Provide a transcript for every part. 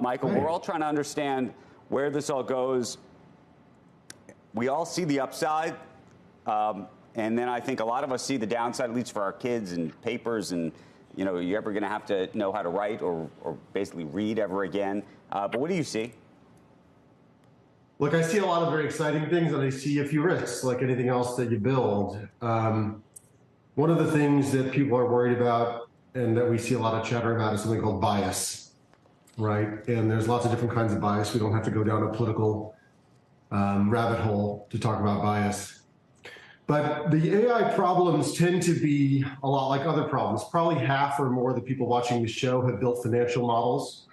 Michael, we're all trying to understand where this all goes. We all see the upside, and then I think a lot of us see the downside, at least for our kids and papers, and you're ever going to have to know how to write or basically read ever again. But what do you see? Look, I see a lot of very exciting things, and I see a few risks, like anything else that you build. One of the things that people are worried about and that we see a lot of chatter about is something called bias, right? And there's lots of different kinds of bias. We don't have to go down a political rabbit hole to talk about bias. But the AI problems tend to be a lot like other problems. Probably half or more of the people watching the show have built financial models.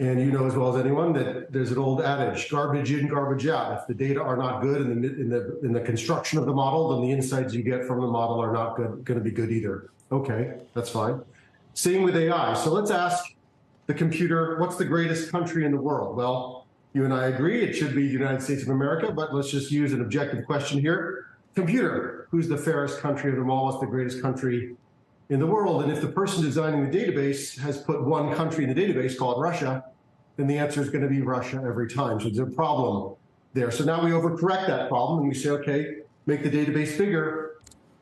And you know as well as anyone that there's an old adage, garbage in, garbage out. If the data are not good in the construction of the model, then the insights you get from the model are not going to be good either. Okay, that's fine. Same with AI. So let's ask the computer, what's the greatest country in the world? Well, you and I agree it should be the United States of America, but let's just use an objective question here. Computer, who's the fairest country of them all? What's the greatest country in the world? And if the person designing the database has put one country in the database called Russia, then the answer is going to be Russia every time. So there's a problem there. So now we overcorrect that problem and we say, okay, make the database bigger.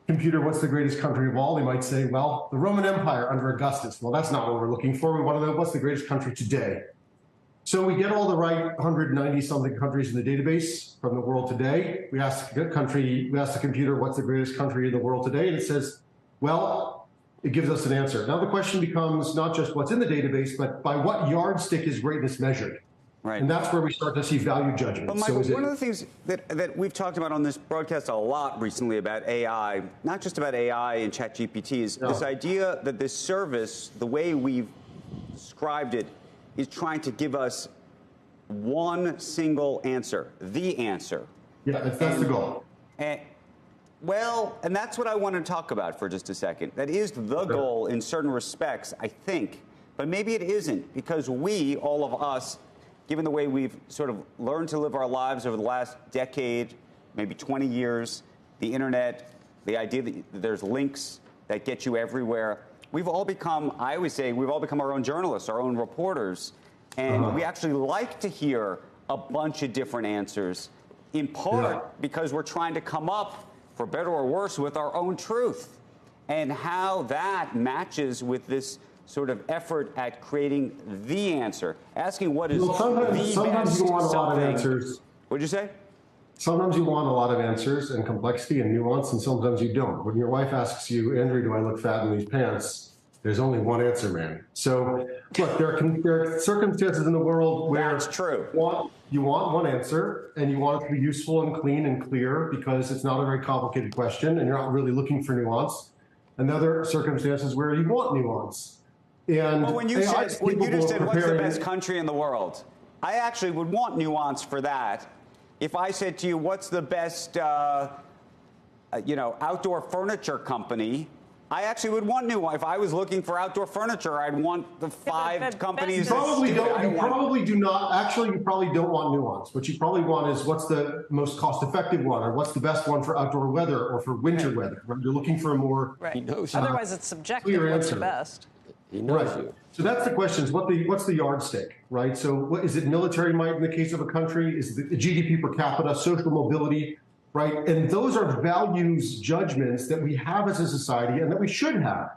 Computer, what's the greatest country of all? They might say, well, the Roman Empire under Augustus. Well, that's not what we're looking for. We want to know what's the greatest country today. So we get all the right 190-something countries in the database from the world today. We ask the computer, what's the greatest country in the world today? And it says, well, it gives us an answer. Now the question becomes not just what's in the database, but by what yardstick is greatness measured? Right. And that's where we start to see value judgments. But Michael, one of the things that we've talked about on this broadcast a lot recently about AI, not just about AI and ChatGPT, is this idea that this service, the way we've described it, is trying to give us one single answer, the answer. Yeah, that's the goal. And that's what I want to talk about for just a second. That is the goal in certain respects, I think. But maybe it isn't, because we, all of us, given the way we've sort of learned to live our lives over the last decade, maybe 20 years, the internet, the idea that there's links that get you everywhere, we've all become, I always say, we've all become our own journalists, our own reporters. And we actually like to hear a bunch of different answers, in part because we're trying to come up, for better or worse, with our own truth. And how that matches with this sort of effort at creating the answer, asking what is sometimes you want a lot of answers. What'd you say? Sometimes you want a lot of answers and complexity and nuance, and sometimes you don't. When your wife asks you, Andrew, do I look fat in these pants? There's only one answer, man. So, look, there are circumstances in the world where that's true. You want one answer, and you want it to be useful and clean and clear because it's not a very complicated question, and you're not really looking for nuance. And other circumstances where you want nuance. And well, when you just said, what's the best country in the world? I actually would want nuance for that. If I said to you, what's the best, outdoor furniture company, I actually would want nuance. If I was looking for outdoor furniture, I'd want the five companies. You probably don't want nuance. What you probably want is what's the most cost-effective one, or what's the best one for outdoor weather or for winter weather. Right? You're looking for a more Otherwise, it's subjective. What's the best? Right. So that's the question: is what's the yardstick, right? So what is it? Military might in the case of a country? Is it the GDP per capita, social mobility, right? And those are values judgments that we have as a society and that we should have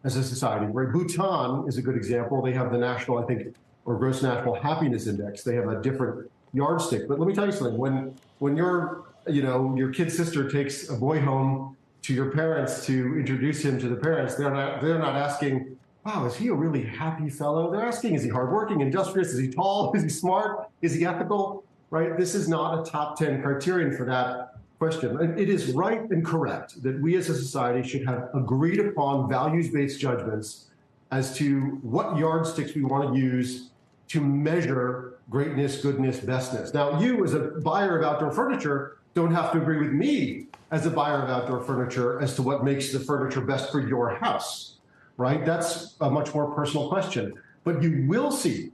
as a society. Right? Bhutan is a good example. They have the national, I think, or gross national happiness index. They have a different yardstick. But let me tell you something: when your kid's sister takes a boy home to your parents to introduce him to the parents, they're not asking, wow, is he a really happy fellow? They're asking, is he hardworking, industrious? Is he tall? Is he smart? Is he ethical? Right? This is not a top 10 criterion for that question. It is right and correct that we as a society should have agreed upon values-based judgments as to what yardsticks we want to use to measure greatness, goodness, bestness. Now, you as a buyer of outdoor furniture don't have to agree with me as a buyer of outdoor furniture as to what makes the furniture best for your house. Right? That's a much more personal question. But you will see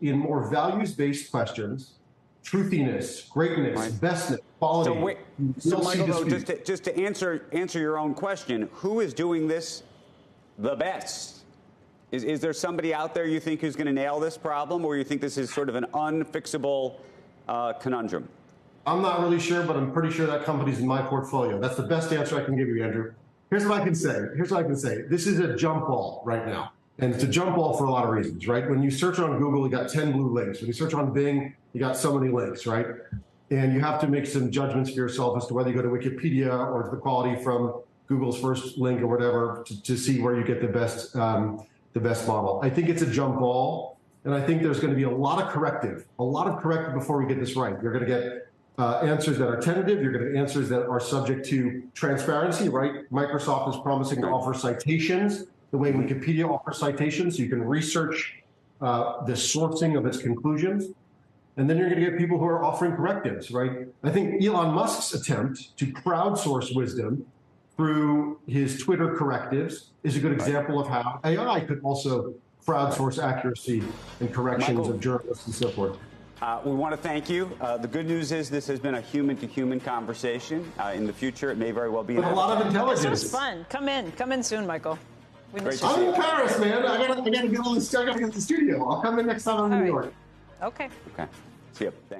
in more values-based questions, truthiness, greatness, bestness, quality. So Michael, though, just to answer your own question, who is doing this the best? Is there somebody out there you think who's going to nail this problem, or you think this is sort of an unfixable conundrum? I'm not really sure, but I'm pretty sure that company's in my portfolio. That's the best answer I can give you, Andrew. Here's what I can say. This is a jump ball right now. And it's a jump ball for a lot of reasons, right? When you search on Google, you got 10 blue links. When you search on Bing, you got so many links, right? And you have to make some judgments for yourself as to whether you go to Wikipedia or to the quality from Google's first link or whatever to see where you get the best model. I think it's a jump ball, and I think there's going to be a lot of corrective before we get this right. You're going to get answers that are tentative. You're going to get answers that are subject to transparency, right? Microsoft is promising to offer citations the way Wikipedia offers citations, so you can research the sourcing of its conclusions. And then you're going to get people who are offering correctives, right? I think Elon Musk's attempt to crowdsource wisdom through his Twitter correctives is a good example of how AI could also crowdsource accuracy and corrections of journalists and so forth. We want to thank you. The good news is this has been a human-to-human conversation. In the future, it may very well be a lot of intelligence. This was fun. Come in soon, Michael. I'm in Paris, man. I gotta get to the studio. I'll come in next time I'm in New York. Okay. Okay. See you. Thanks.